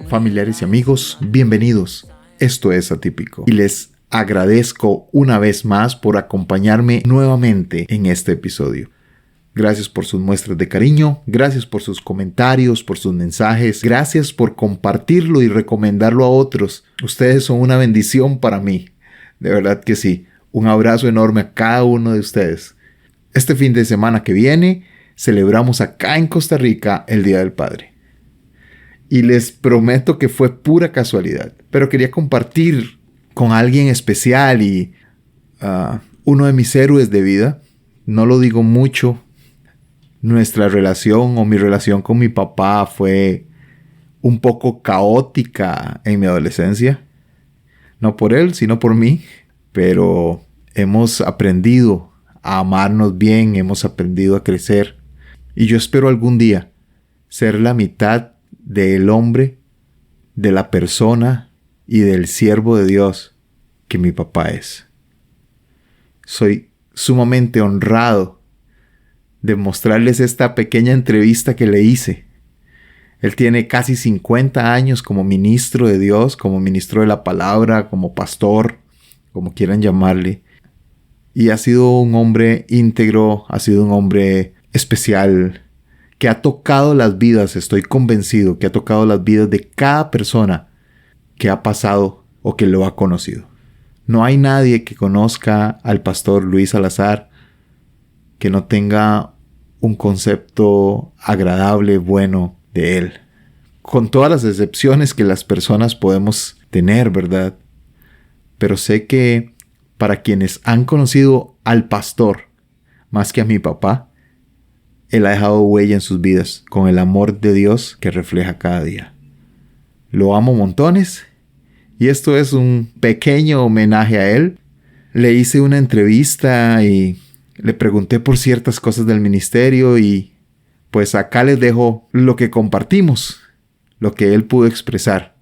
Familiares y amigos, bienvenidos. Esto es Atípico y les agradezco una vez más por acompañarme nuevamente en este episodio. Gracias por sus muestras de cariño, gracias por sus comentarios, por sus mensajes, gracias por compartirlo y recomendarlo a otros. Ustedes son una bendición para mí, de verdad que sí. Un abrazo enorme a cada uno de ustedes. Este fin de semana que viene celebramos acá en Costa Rica el Día del Padre. Y les prometo que fue pura casualidad, pero quería compartir con alguien especial y uno de mis héroes de vida. No lo digo mucho. Nuestra relación o mi relación con mi papá fue un poco caótica en mi adolescencia. No por él, sino por mí. Pero hemos aprendido a amarnos bien, hemos aprendido a crecer. Y yo espero algún día ser la mitad del hombre, de la persona y del siervo de Dios que mi papá es. Soy sumamente honrado de mostrarles esta pequeña entrevista que le hice. Él tiene casi 50 años como ministro de Dios, como ministro de la palabra, como pastor, como quieran llamarle. Y ha sido un hombre íntegro, ha sido un hombre especial, que ha tocado las vidas, estoy convencido, que ha tocado las vidas de cada persona que ha pasado o que lo ha conocido. No hay nadie que conozca al pastor Luis Salazar que no tenga un concepto agradable, bueno de él. Con todas las excepciones que las personas podemos tener, ¿verdad? Pero sé que para quienes han conocido al pastor más que a mi papá, él ha dejado huella en sus vidas con el amor de Dios que refleja cada día. Lo amo montones y esto es un pequeño homenaje a él. Le hice una entrevista y le pregunté por ciertas cosas del ministerio y pues acá les dejo lo que compartimos, lo que él pudo expresar.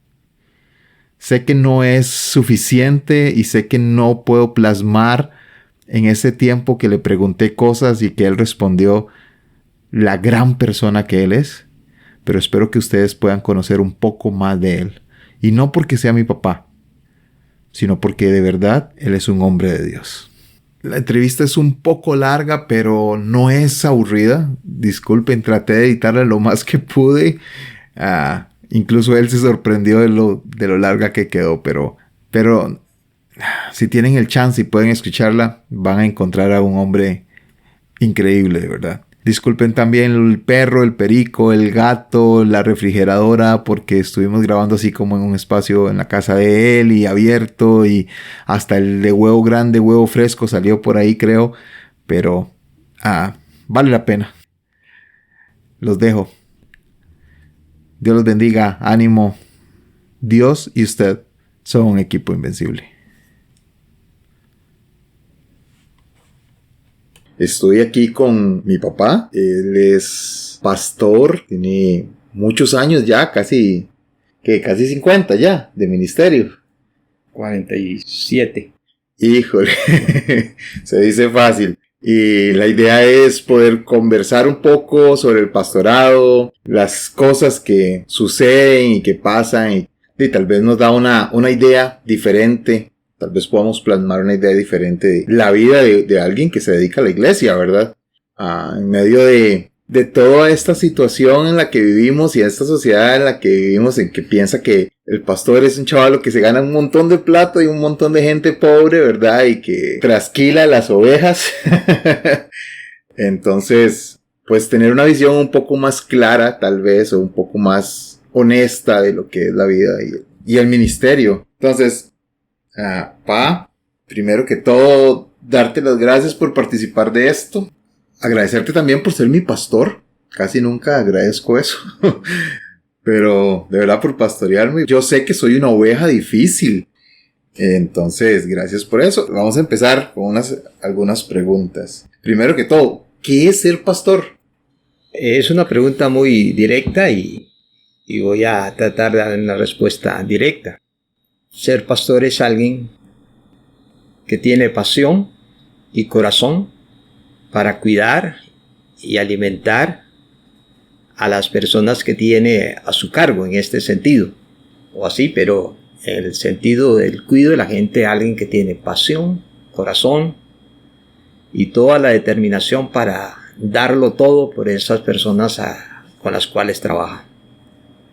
Sé que no es suficiente y sé que no puedo plasmar en ese tiempo que le pregunté cosas y que él respondió la gran persona que él es, pero espero que ustedes puedan conocer un poco más de él. Y no porque sea mi papá, sino porque de verdad él es un hombre de Dios. La entrevista es un poco larga, pero no es aburrida. Disculpen, traté de editarla lo más que pude. Incluso él se sorprendió de lo larga que quedó, pero si tienen el chance y pueden escucharla, van a encontrar a un hombre increíble, de verdad. Disculpen también el perro, el perico, el gato, la refrigeradora, porque estuvimos grabando así como en un espacio en la casa de él y abierto y hasta el de huevo grande, huevo fresco salió por ahí creo, pero vale la pena. Los dejo. Dios los bendiga, ánimo. Dios y usted son un equipo invencible. Estoy aquí con mi papá. Él es pastor. Tiene muchos años ya, casi 50 ya, de ministerio. 47. Híjole, se dice fácil. Y la idea es poder conversar un poco sobre el pastorado, las cosas que suceden y que pasan. Y tal vez nos da una idea diferente. Tal vez podamos plasmar una idea diferente de la vida de alguien que se dedica a la iglesia, ¿verdad? En medio de toda esta situación en la que vivimos y a esta sociedad en la que vivimos, en que piensa que el pastor es un chavalo que se gana un montón de plata y un montón de gente pobre, ¿verdad? Y que trasquila las ovejas. Entonces, pues tener una visión un poco más clara, tal vez, o un poco más honesta de lo que es la vida y el ministerio. Entonces, Pa, primero que todo, darte las gracias por participar de esto. Agradecerte también por ser mi pastor. Casi nunca agradezco eso. Pero de verdad por pastorearme. Yo sé que soy una oveja difícil. Entonces, gracias por eso. Vamos a empezar con algunas preguntas. Primero que todo, ¿qué es ser pastor? Es una pregunta muy directa y voy a tratar de dar una respuesta directa. Ser pastor es alguien que tiene pasión y corazón para cuidar y alimentar a las personas que tiene a su cargo en este sentido, o así, pero en el sentido del cuidado de la gente, alguien que tiene pasión, corazón y toda la determinación para darlo todo por esas personas con las cuales trabaja.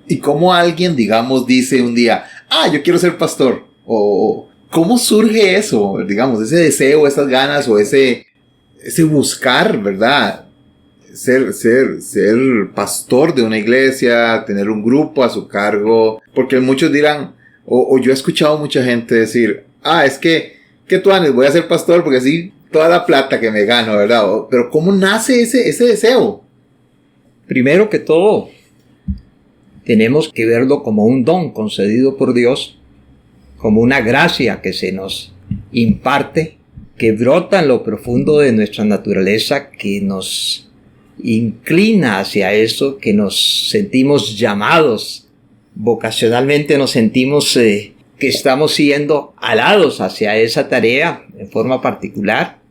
¿Y cómo alguien, digamos, dice un día, yo quiero ser pastor? O ¿cómo surge eso? Digamos, ese deseo, esas ganas o ese buscar, ¿verdad? Ser pastor de una iglesia, tener un grupo a su cargo. Porque muchos dirán, o yo he escuchado mucha gente decir, es que tú voy a ser pastor porque así toda la plata que me gano, ¿verdad? Pero ¿cómo nace ese deseo? Primero que todo, tenemos que verlo como un don concedido por Dios, como una gracia que se nos imparte, que brota en lo profundo de nuestra naturaleza, que nos inclina hacia eso, que nos sentimos llamados, vocacionalmente nos sentimos que estamos siendo alados hacia esa tarea en forma particular.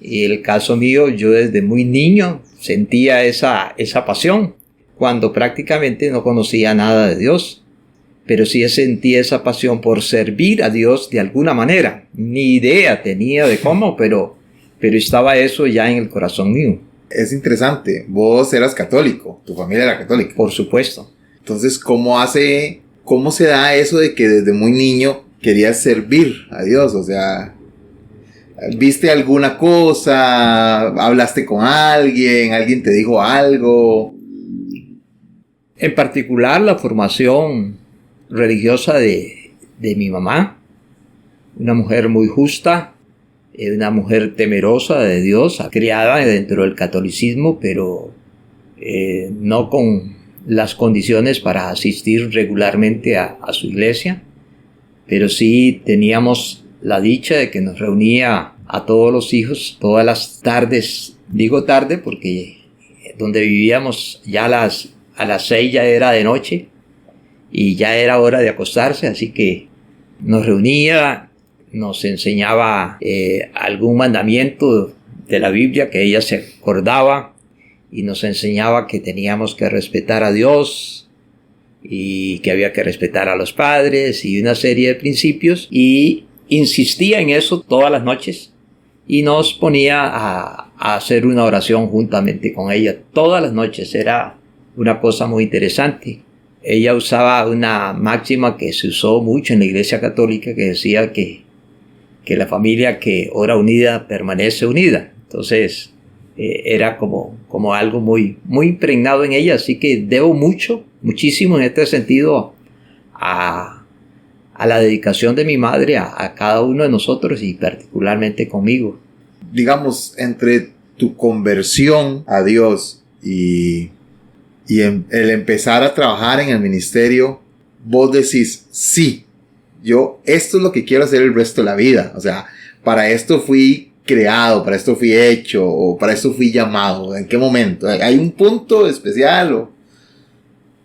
Y en el caso mío, yo desde muy niño sentía esa pasión, cuando prácticamente no conocía nada de Dios, pero sí sentía esa pasión por servir a Dios de alguna manera. Ni idea tenía de cómo, pero estaba eso ya en el corazón mío. Es interesante, vos eras católico, tu familia era católica. Por supuesto. Entonces, ¿cómo se da eso de que desde muy niño querías servir a Dios? O sea, ¿viste alguna cosa? ¿Hablaste con alguien te dijo algo? En particular, la formación religiosa de mi mamá, una mujer muy justa, una mujer temerosa de Dios, criada dentro del catolicismo, pero no con las condiciones para asistir regularmente a su iglesia, pero sí teníamos la dicha de que nos reunía a todos los hijos todas las tardes. Digo tarde porque donde vivíamos ya a las 6 ya era de noche y ya era hora de acostarse, así que nos reunía, nos enseñaba algún mandamiento de la Biblia que ella se acordaba y nos enseñaba que teníamos que respetar a Dios y que había que respetar a los padres y una serie de principios, y insistía en eso todas las noches y nos ponía a hacer una oración juntamente con ella todas las noches. Era una cosa muy interesante. Ella usaba una máxima que se usó mucho en la Iglesia Católica, que decía que la familia que ora unida permanece unida. Entonces era como algo muy, muy impregnado en ella, así que debo muchísimo en este sentido a la dedicación de mi madre a cada uno de nosotros y particularmente conmigo. Digamos, entre tu conversión a Dios y el empezar a trabajar en el ministerio, vos decís, sí, esto es lo que quiero hacer el resto de la vida. O sea, para esto fui creado, para esto fui hecho, o para esto fui llamado. ¿En qué momento? ¿Hay un punto especial?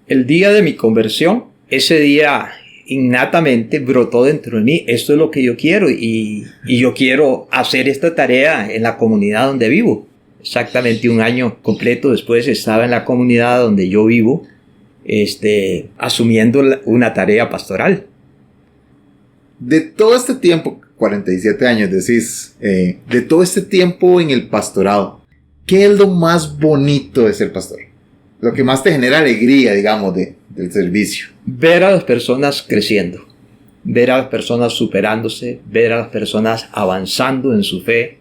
El día de mi conversión, ese día innatamente brotó dentro de mí, esto es lo que yo quiero y yo quiero hacer esta tarea en la comunidad donde vivo. Exactamente un año completo después estaba en la comunidad donde yo vivo, asumiendo una tarea pastoral. De todo este tiempo, 47 años decís, de todo este tiempo en el pastorado, ¿qué es lo más bonito de ser pastor? Lo que más te genera alegría, digamos, del servicio. Ver a las personas creciendo, ver a las personas superándose, ver a las personas avanzando en su fe,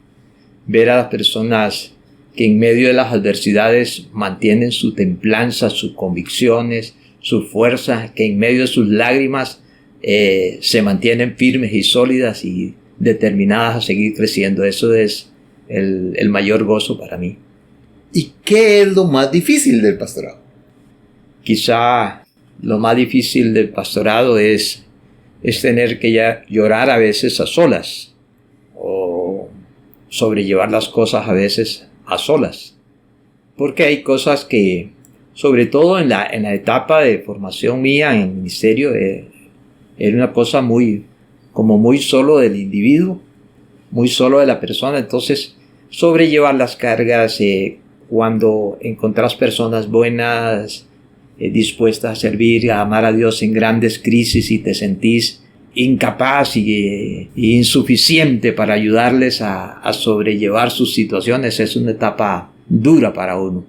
ver a las personas que en medio de las adversidades mantienen su templanza, sus convicciones, su fuerza, que en medio de sus lágrimas se mantienen firmes y sólidas y determinadas a seguir creciendo. Eso es el mayor gozo para mí. ¿Y qué es lo más difícil del pastorado? Quizá lo más difícil del pastorado es tener que llorar a veces a solas o sobrellevar las cosas a veces a solas, porque hay cosas que, sobre todo en la etapa de formación mía en el ministerio, era una cosa muy solo del individuo, muy solo de la persona. Entonces sobrellevar las cargas, cuando encontrás personas buenas, dispuestas a servir, a amar a Dios en grandes crisis y te sentís incapaz y insuficiente para ayudarles a sobrellevar sus situaciones, es una etapa dura para uno.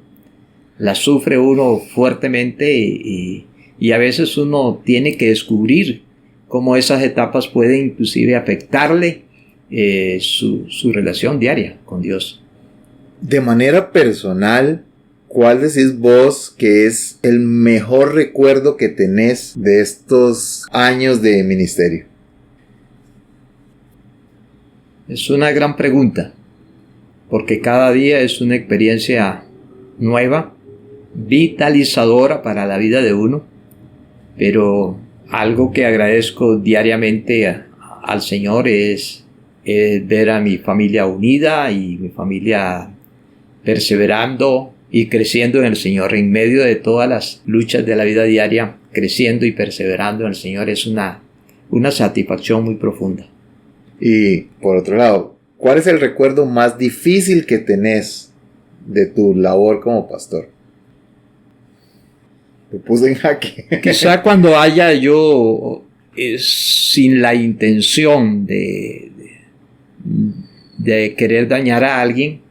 La sufre uno fuertemente y a veces uno tiene que descubrir cómo esas etapas pueden inclusive afectarle su relación diaria con Dios. De manera personal, ¿cuál decís vos que es el mejor recuerdo que tenés de estos años de ministerio? Es una gran pregunta, porque cada día es una experiencia nueva, vitalizadora para la vida de uno, pero algo que agradezco diariamente al Señor es ver a mi familia unida y mi familia perseverando y creciendo en el Señor en medio de todas las luchas de la vida diaria. Creciendo y perseverando en el Señor es una satisfacción muy profunda. Y por otro lado, ¿cuál es el recuerdo más difícil que tenés de tu labor como pastor? Te puse en jaque. Quizá cuando haya yo sin la intención de querer dañar a alguien,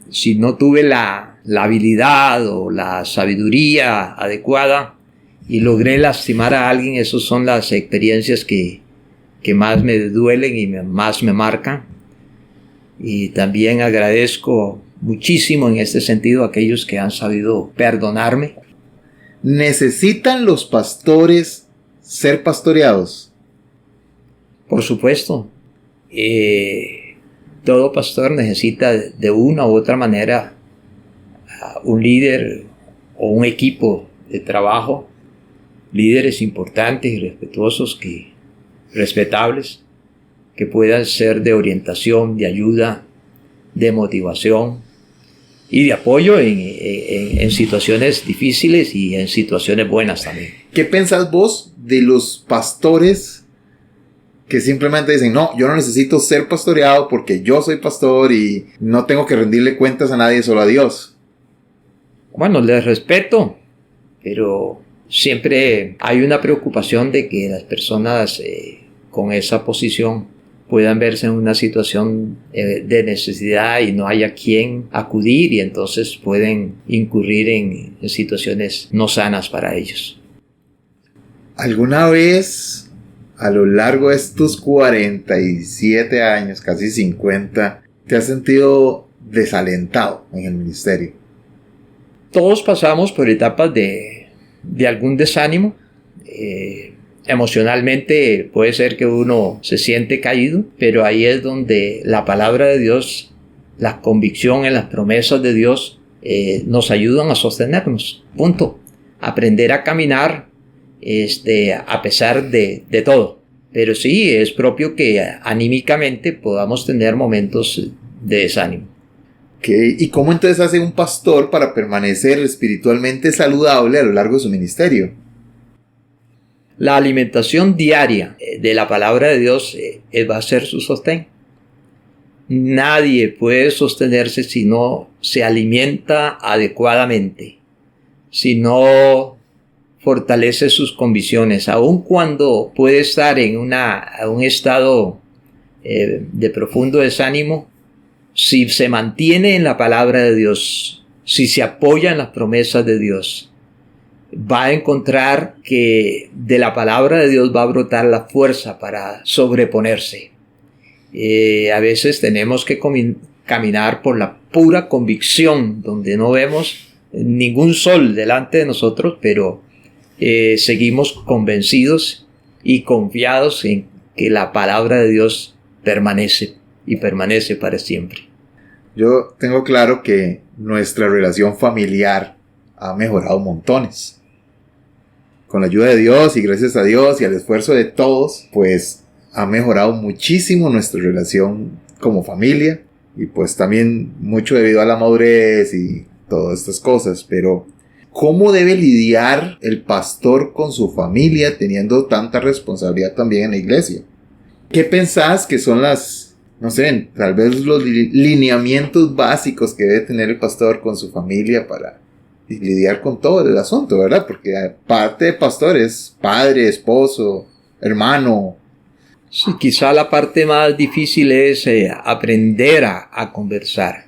si no tuve la habilidad o la sabiduría adecuada y logré lastimar a alguien, esas son las experiencias que más me duelen y más me marcan. Y también agradezco muchísimo en este sentido a aquellos que han sabido perdonarme. ¿Necesitan los pastores ser pastoreados? Por supuesto. Todo pastor necesita de una u otra manera un líder o un equipo de trabajo, líderes importantes y respetables, que puedan ser de orientación, de ayuda, de motivación y de apoyo en situaciones difíciles y en situaciones buenas también. ¿Qué pensás vos de los pastores que simplemente dicen, no, yo no necesito ser pastoreado porque yo soy pastor y no tengo que rendirle cuentas a nadie, solo a Dios? Bueno, les respeto, pero siempre hay una preocupación de que las personas con esa posición puedan verse en una situación de necesidad y no haya quien acudir, y entonces pueden incurrir en situaciones no sanas para ellos. ¿Alguna vez a lo largo de estos 47 años, casi 50, te has sentido desalentado en el ministerio? Todos pasamos por etapas de algún desánimo. Emocionalmente puede ser que uno se siente caído, pero ahí es donde la palabra de Dios, la convicción en las promesas de Dios nos ayudan a sostenernos. Punto. Aprender a caminar a pesar de todo. Pero sí, es propio que anímicamente podamos tener momentos de desánimo. Okay. ¿Y cómo entonces hace un pastor para permanecer espiritualmente saludable a lo largo de su ministerio? La alimentación diaria de la palabra de Dios va a ser su sostén. Nadie puede sostenerse si no se alimenta adecuadamente, si no fortalece sus convicciones, aun cuando puede estar en un estado de profundo desánimo. Si se mantiene en la palabra de Dios, si se apoya en las promesas de Dios, va a encontrar que de la palabra de Dios va a brotar la fuerza para sobreponerse. A veces tenemos que caminar por la pura convicción, donde no vemos ningún sol delante de nosotros, pero seguimos convencidos y confiados en que la palabra de Dios permanece y permanece para siempre. Yo tengo claro que nuestra relación familiar ha mejorado montones. Con la ayuda de Dios y gracias a Dios y al esfuerzo de todos, pues ha mejorado muchísimo nuestra relación como familia, y pues también mucho debido a la madurez y todas estas cosas. Pero ¿cómo debe lidiar el pastor con su familia teniendo tanta responsabilidad también en la iglesia? ¿Qué pensás que son las no sé, tal vez los lineamientos básicos que debe tener el pastor con su familia para lidiar con todo el asunto, ¿verdad? Porque aparte de pastor es padre, esposo, hermano. Sí, quizá la parte más difícil es aprender a conversar.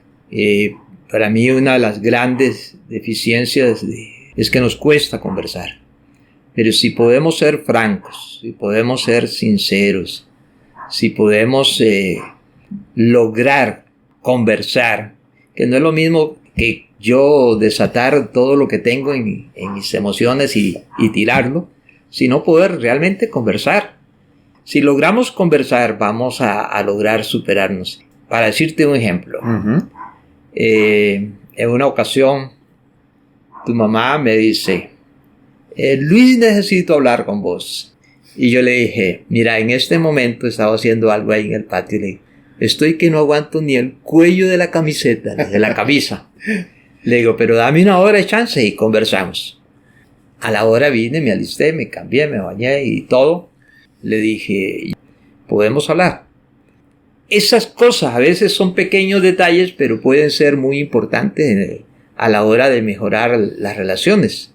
Para mí una de las grandes deficiencias es que nos cuesta conversar. Pero si podemos ser francos, si podemos ser sinceros, si podemos lograr conversar, que no es lo mismo que yo desatar todo lo que tengo en mis emociones y tirarlo, sino poder realmente conversar. Si logramos conversar, vamos a lograr superarnos. Para decirte un ejemplo, en una ocasión, tu mamá me dice, Luis, necesito hablar con vos. Y yo le dije, mira, en este momento estaba haciendo algo ahí en el patio y le dije, estoy que no aguanto ni el cuello de la camiseta, de la camisa. Le digo, pero dame una hora de chance y conversamos. A la hora vine, me alisté, me cambié, me bañé y todo. Le dije, ¿podemos hablar? Esas cosas a veces son pequeños detalles, pero pueden ser muy importantes a la hora de mejorar las relaciones.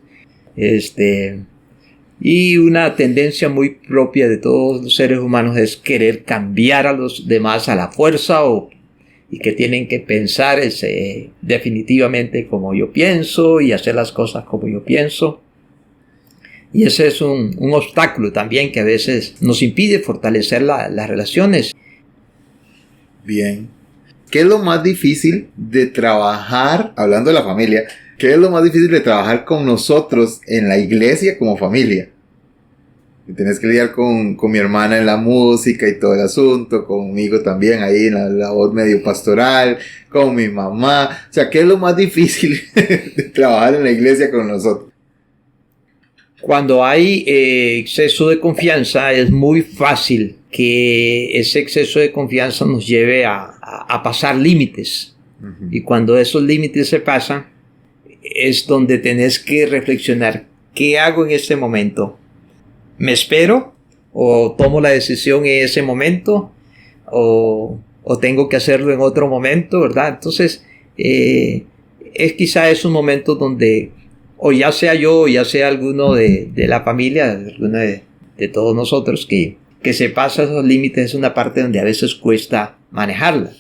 Y una tendencia muy propia de todos los seres humanos es querer cambiar a los demás a la fuerza y que tienen que pensar definitivamente como yo pienso y hacer las cosas como yo pienso. Y ese es un obstáculo también que a veces nos impide fortalecer las relaciones. Bien. ¿Qué es lo más difícil de trabajar, hablando de la familia, qué es lo más difícil de trabajar con nosotros en la iglesia como familia? Tienes que lidiar con mi hermana en la música y todo el asunto, conmigo también ahí en la labor medio pastoral, con mi mamá. O sea, ¿qué es lo más difícil de trabajar en la iglesia con nosotros? Cuando hay exceso de confianza, es muy fácil que ese exceso de confianza nos lleve a pasar límites. Uh-huh. Y cuando esos límites se pasan, es donde tenés que reflexionar, ¿qué hago en este momento? ¿Me espero? ¿O tomo la decisión en ese momento? ¿O tengo que hacerlo en otro momento? ¿Verdad? Entonces, es quizá esos momentos donde, o ya sea yo, o ya sea alguno de la familia, alguno de todos nosotros, que se pasa esos límites, es una parte donde a veces cuesta manejarla.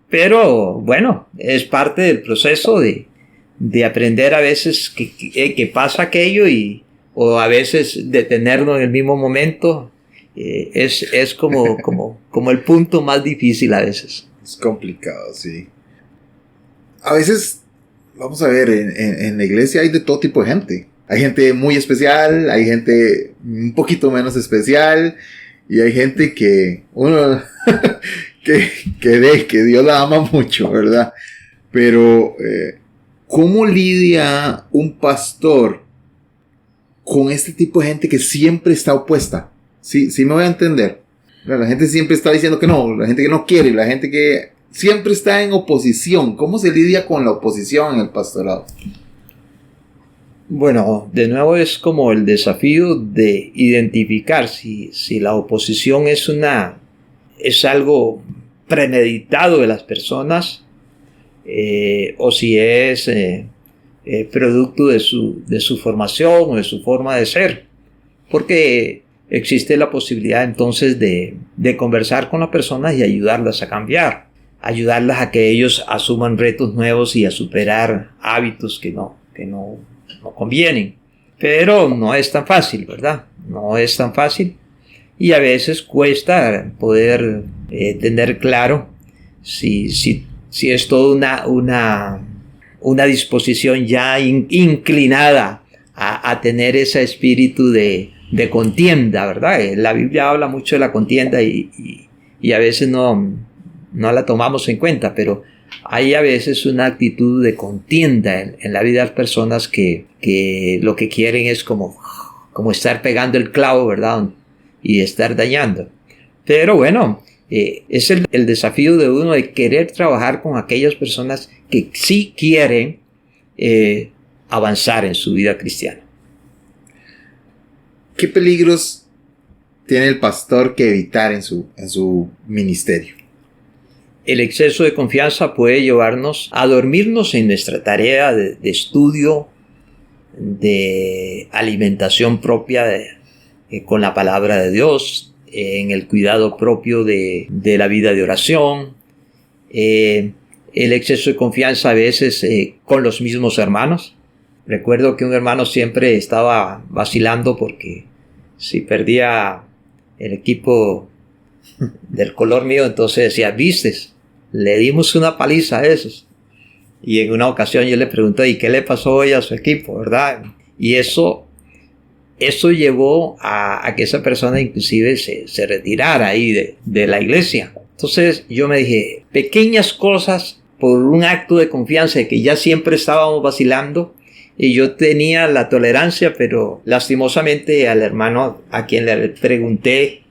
Pero, bueno, es parte del proceso de aprender a veces que pasa aquello o a veces detenerlo en el mismo momento. Es como el punto más difícil a veces. Es complicado, sí. A veces, vamos a ver, en la iglesia hay de todo tipo de gente. Hay gente muy especial, hay gente un poquito menos especial, y hay gente que uno que Dios la ama mucho, ¿verdad? Pero ¿cómo lidia un pastor con este tipo de gente que siempre está opuesta? Sí me voy a entender. La gente siempre está diciendo que no, la gente que no quiere, la gente que siempre está en oposición. ¿Cómo se lidia con la oposición en el pastorado? Bueno, de nuevo es como el desafío de identificar si la oposición es algo premeditado de las personas o si es producto de su formación o de su forma de ser, porque existe la posibilidad entonces de conversar con las personas y ayudarlas a cambiar, ayudarlas a que ellos asuman retos nuevos y a superar hábitos que no convienen. Pero no es tan fácil, ¿verdad? No es tan fácil. Y a veces cuesta poder tener claro si es toda una disposición ya inclinada a tener ese espíritu de contienda, ¿verdad? La Biblia habla mucho de la contienda y a veces no la tomamos en cuenta, pero hay a veces una actitud de contienda en la vida de las personas que lo que quieren es como estar pegando el clavo, ¿verdad? Y estar dañando. Pero bueno, es el desafío de uno de querer trabajar con aquellas personas que sí quieren avanzar en su vida cristiana. ¿Qué peligros tiene el pastor que evitar en su ministerio? el exceso de confianza puede llevarnos a dormirnos en nuestra tarea de estudio, de alimentación propia con la palabra de Dios, en el cuidado propio de la vida de oración, el exceso de confianza a veces con los mismos hermanos. Recuerdo que un hermano siempre estaba vacilando porque si perdía el equipo del color mío, entonces decía, ¿vistes? Le dimos una paliza a esos. Y en una ocasión yo le pregunté, ¿y qué le pasó hoy a su equipo, verdad? Y eso llevó a que esa persona inclusive se retirara ahí de la iglesia. Entonces yo me dije, pequeñas cosas por un acto de confianza de que ya siempre estábamos vacilando, y yo tenía la tolerancia, pero lastimosamente al hermano a quien le pregunté,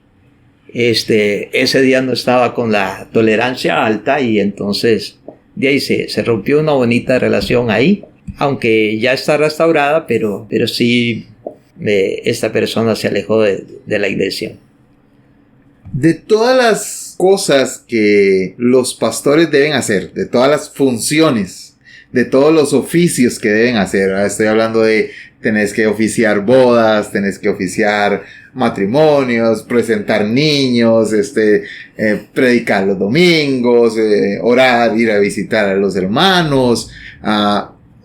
ese día no estaba con la tolerancia alta, y entonces de ahí se rompió una bonita relación ahí, aunque ya está restaurada, pero sí esta persona se alejó de la iglesia. De todas las cosas que los pastores deben hacer, de todas las funciones, de todos los oficios que deben hacer, ¿verdad? Estoy hablando de tenés que oficiar bodas, tenés que oficiar matrimonios, presentar niños, predicar los domingos, orar, ir a visitar a los hermanos,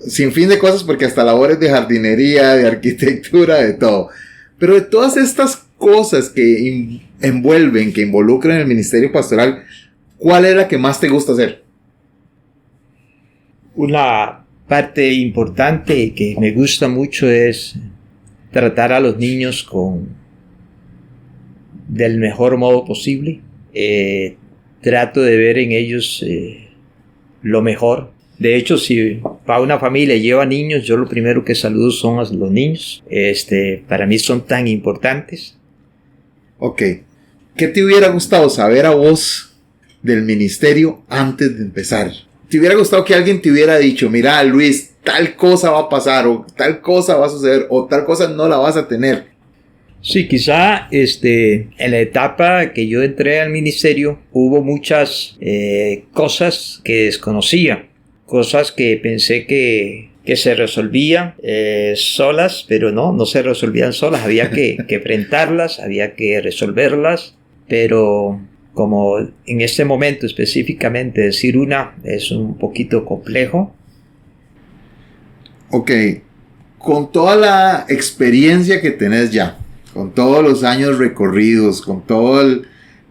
sin fin de cosas, porque hasta labores de jardinería, de arquitectura, de todo. Pero de todas estas cosas que envuelven, que involucran el ministerio pastoral, ¿cuál es la que más te gusta hacer? Una parte importante que me gusta mucho es tratar a los niños del mejor modo posible. Trato de ver en ellos lo mejor. De hecho, si para una familia lleva niños, yo lo primero que saludo son a los niños. Para mí son tan importantes. Ok. ¿Qué te hubiera gustado saber a vos del ministerio antes de empezar? ¿Te hubiera gustado que alguien te hubiera dicho, mira, Luis, tal cosa va a pasar, o tal cosa va a suceder, o tal cosa no la vas a tener? Sí, quizá en la etapa que yo entré al ministerio hubo muchas cosas que desconocía, cosas que pensé que se resolvían solas, pero no se resolvían solas, había que enfrentarlas, había que resolverlas, pero como en este momento específicamente decir una es un poquito complejo. Ok, con toda la experiencia que tenés ya, con todos los años recorridos, con todas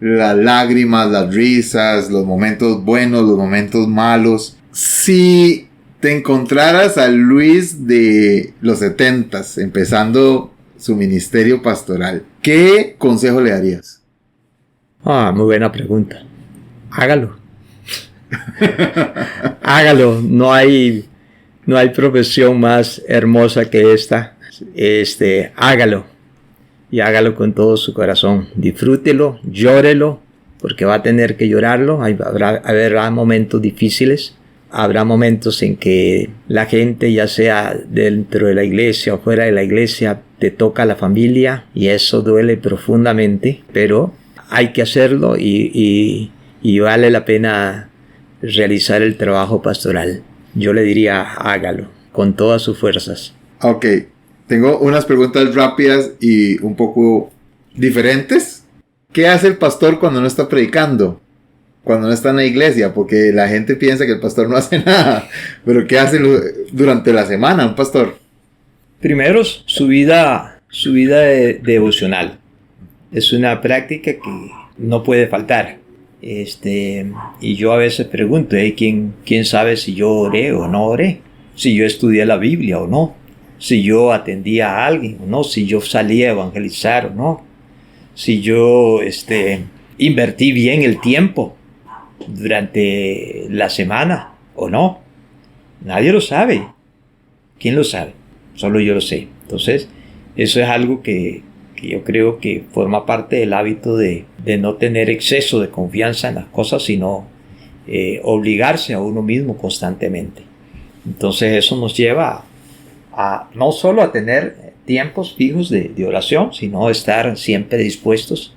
las lágrimas, las risas, los momentos buenos, los momentos malos, si te encontraras a Luis de los 70s, empezando su ministerio pastoral, ¿qué consejo le darías? Muy buena pregunta. Hágalo. Hágalo. No hay profesión más hermosa que esta. Hágalo. Y hágalo con todo su corazón. Disfrútelo, llórelo, porque va a tener que llorarlo. Habrá momentos difíciles. Habrá momentos en que la gente, ya sea dentro de la iglesia o fuera de la iglesia, te toca la familia, y eso duele profundamente, pero hay que hacerlo y vale la pena realizar el trabajo pastoral. Yo le diría, hágalo con todas sus fuerzas. Ok, tengo unas preguntas rápidas y un poco diferentes. ¿Qué hace el pastor cuando no está predicando? Cuando no está en la iglesia, porque la gente piensa que el pastor no hace nada. Pero ¿qué hace durante la semana un pastor? Primero, su vida devocional. Es una práctica que no puede faltar. Y yo a veces pregunto, ¿quién sabe si yo oré o no oré? Si yo estudié la Biblia o no. Si yo atendía a alguien o no. Si yo salía a evangelizar o no. Si yo invertí bien el tiempo durante la semana o no. Nadie lo sabe. ¿Quién lo sabe? Solo yo lo sé. Entonces, eso es algo que yo creo que forma parte del hábito de no tener exceso de confianza en las cosas, sino obligarse a uno mismo constantemente. Entonces eso nos lleva a no solo a tener tiempos fijos de oración, sino estar siempre dispuestos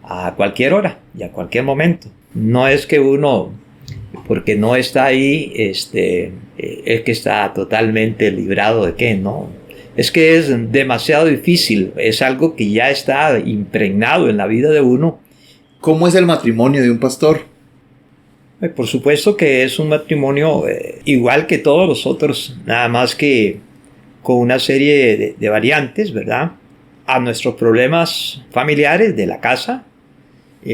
a cualquier hora y a cualquier momento. No es que uno, porque no está ahí, es que está totalmente librado de qué, no. Es que es demasiado difícil, es algo que ya está impregnado en la vida de uno. ¿Cómo es el matrimonio de un pastor? Por supuesto que es un matrimonio igual que todos los otros, nada más que con una serie de variantes, ¿verdad? A nuestros problemas familiares de la casa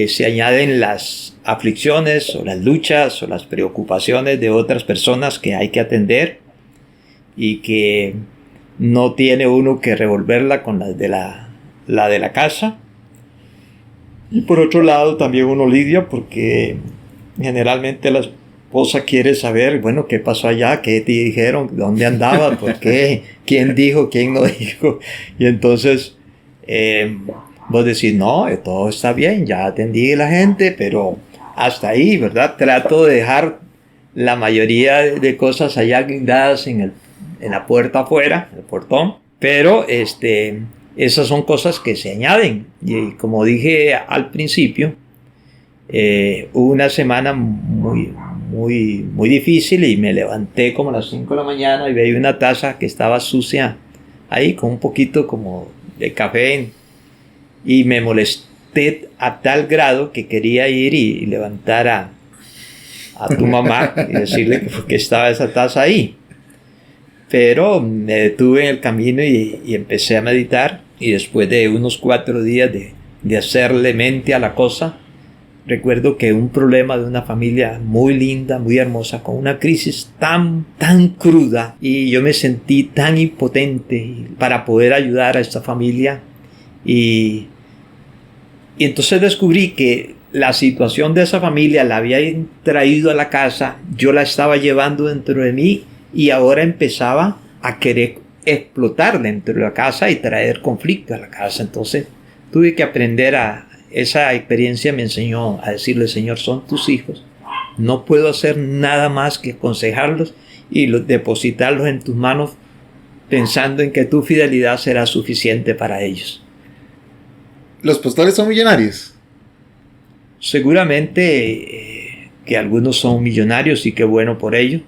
se añaden las aflicciones o las luchas o las preocupaciones de otras personas que hay que atender y que no tiene uno que revolverla con las de la de la casa. Y por otro lado también uno lidia porque generalmente la esposa quiere saber, bueno, ¿qué pasó allá? ¿Qué te dijeron? ¿Dónde andabas? ¿Por qué? ¿Quién dijo? ¿Quién no dijo? Y entonces vos decís, no, todo está bien, ya atendí a la gente, pero hasta ahí, ¿verdad? Trato de dejar la mayoría de cosas allá guindadas en la puerta afuera, el portón, pero esas son cosas que se añaden. Y como dije al principio, hubo una semana muy difícil y me levanté como a las 5 de la mañana y veía una taza que estaba sucia ahí con un poquito como de café y me molesté a tal grado que quería ir y levantar a tu mamá y decirle que estaba esa taza ahí. Pero me detuve en el camino y empecé a meditar, y después de unos 4 días de hacerle mente a la cosa, recuerdo que un problema de una familia muy linda, muy hermosa, con una crisis tan cruda, y yo me sentí tan impotente para poder ayudar a esta familia, y entonces descubrí que la situación de esa familia la había traído a la casa, yo la estaba llevando dentro de mí, y ahora empezaba a querer explotar dentro de la casa y traer conflicto a la casa. Entonces tuve que aprender esa experiencia me enseñó a decirle, Señor, son tus hijos, no puedo hacer nada más que aconsejarlos y depositarlos en tus manos, pensando en que tu fidelidad será suficiente para ellos. ¿Los pastores son millonarios? Seguramente que algunos son millonarios, y qué bueno por ello.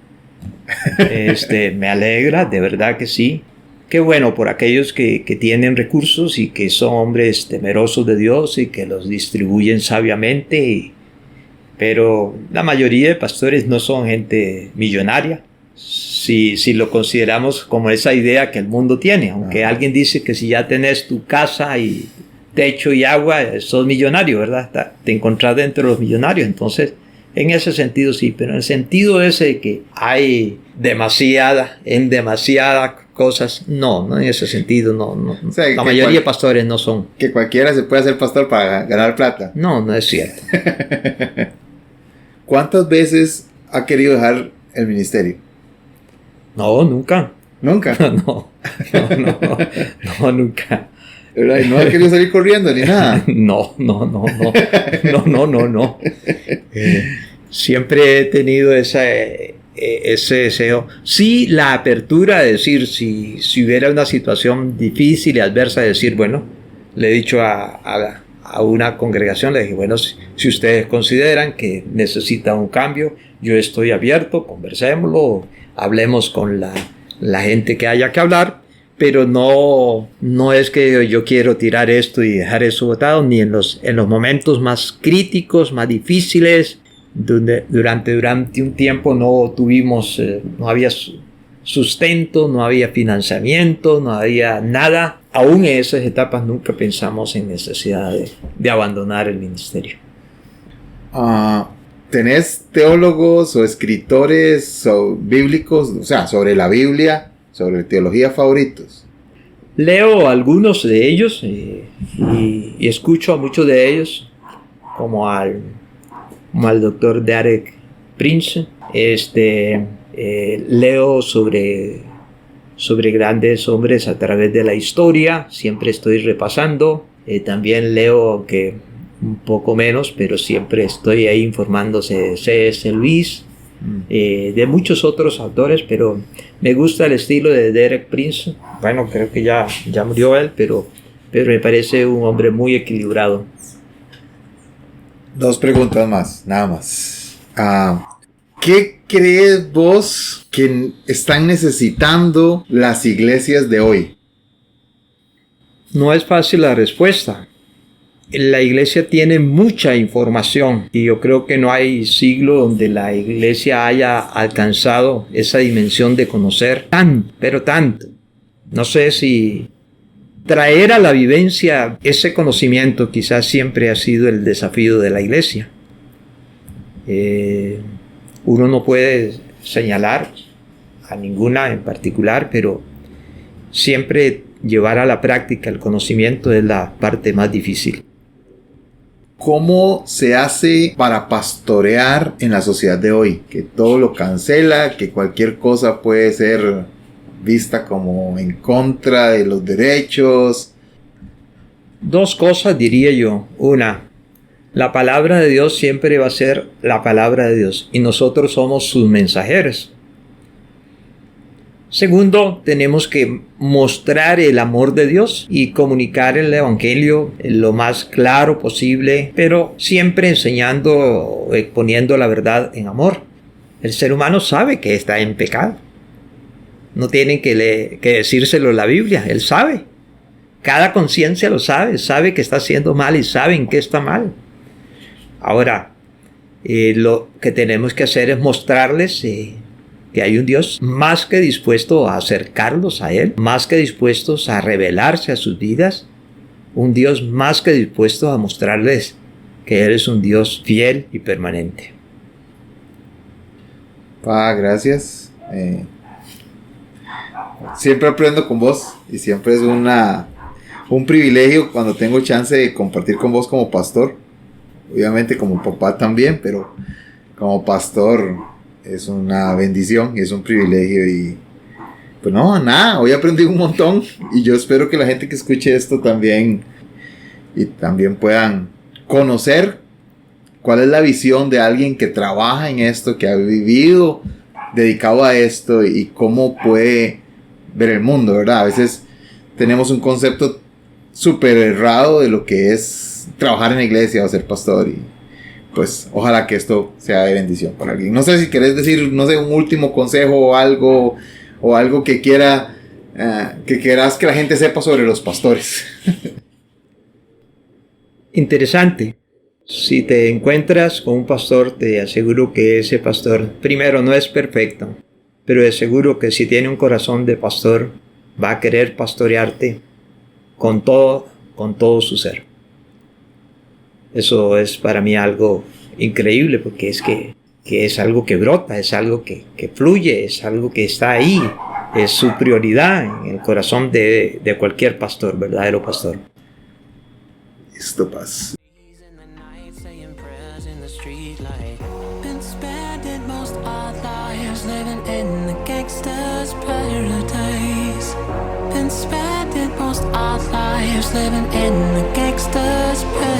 Me alegra, de verdad que sí. Qué bueno por aquellos que tienen recursos y que son hombres temerosos de Dios y que los distribuyen sabiamente. Pero la mayoría de pastores no son gente millonaria, si lo consideramos como esa idea que el mundo tiene. Aunque alguien dice que si ya tenés tu casa y techo y agua, sos millonario, ¿verdad? Te encontrás dentro de los millonarios. Entonces, en ese sentido sí, pero en el sentido ese de que hay demasiadas cosas, no en ese sentido, no. O sea, la mayoría de pastores no son. Que cualquiera se puede hacer pastor para ganar plata. No es cierto. ¿Cuántas veces ha querido dejar el ministerio? No, nunca. ¿Nunca? No, nunca. ¿Y no ha querido salir corriendo ni nada? No. Siempre he tenido ese deseo. Sí, la apertura de decir, si hubiera una situación difícil y adversa, de decir, bueno, le he dicho a una congregación, le dije, bueno, si ustedes consideran que necesitan un cambio, yo estoy abierto, conversémoslo, hablemos con la gente que haya que hablar. Pero no es que yo quiero tirar esto y dejar eso botado, ni en los momentos más críticos, más difíciles, donde durante un tiempo no había sustento, no había financiamiento, no había nada. Aún en esas etapas nunca pensamos en necesidad de abandonar el ministerio. ¿Tenés teólogos o escritores bíblicos, o sea, sobre la Biblia, sobre teología favoritos? Leo algunos de ellos y escucho a muchos de ellos, como al doctor Derek Prince. Leo sobre grandes hombres a través de la historia, siempre estoy repasando. También leo, que un poco menos, pero siempre estoy ahí informándose de C.S. Lewis, de muchos otros autores, pero me gusta el estilo de Derek Prince. Bueno, creo que ya murió él, pero me parece un hombre muy equilibrado. 2 preguntas más, nada más. ¿Qué crees vos que están necesitando las iglesias de hoy? No es fácil la respuesta. La iglesia tiene mucha información y yo creo que no hay siglo donde la iglesia haya alcanzado esa dimensión de conocer tanto, pero tanto. No sé si traer a la vivencia ese conocimiento quizás siempre ha sido el desafío de la iglesia. Uno no puede señalar a ninguna en particular, pero siempre llevar a la práctica el conocimiento es la parte más difícil. ¿Cómo se hace para pastorear en la sociedad de hoy? Que todo lo cancela, que cualquier cosa puede ser vista como en contra de los derechos. 2 cosas diría yo. Una, la palabra de Dios siempre va a ser la palabra de Dios y nosotros somos sus mensajeros. Segundo, tenemos que mostrar el amor de Dios y comunicar el evangelio lo más claro posible, pero siempre enseñando, exponiendo la verdad en amor. El ser humano sabe que está en pecado. No tienen que decírselo la Biblia, él sabe. Cada conciencia lo sabe que está haciendo mal y sabe en qué está mal. Ahora, lo que tenemos que hacer es mostrarles que hay un Dios más que dispuesto a acercarlos a Él, más que dispuestos a revelarse a sus vidas, un Dios más que dispuesto a mostrarles que Él es un Dios fiel y permanente. Gracias. Siempre aprendo con vos y siempre es un privilegio cuando tengo chance de compartir con vos como pastor. Obviamente como papá también, pero como pastor es una bendición y es un privilegio y pues no, nada, hoy aprendí un montón y yo espero que la gente que escuche esto también puedan conocer cuál es la visión de alguien que trabaja en esto, que ha vivido dedicado a esto y cómo puede ver el mundo, ¿verdad? A veces tenemos un concepto súper errado de lo que es trabajar en la iglesia o ser pastor y pues ojalá que esto sea de bendición para alguien. No sé si querés decir, no sé, un último consejo o algo que quieras que la gente sepa sobre los pastores. Interesante. Si te encuentras con un pastor, te aseguro que ese pastor, primero, no es perfecto, pero de seguro que si tiene un corazón de pastor, va a querer pastorearte con todo su ser. Eso es para mí algo increíble porque es que es algo que brota, es algo que fluye, es algo que está ahí, es su prioridad en el corazón de cualquier pastor, verdadero pastor. Esto pasa. Spending most our lives living in the gangster's paradise.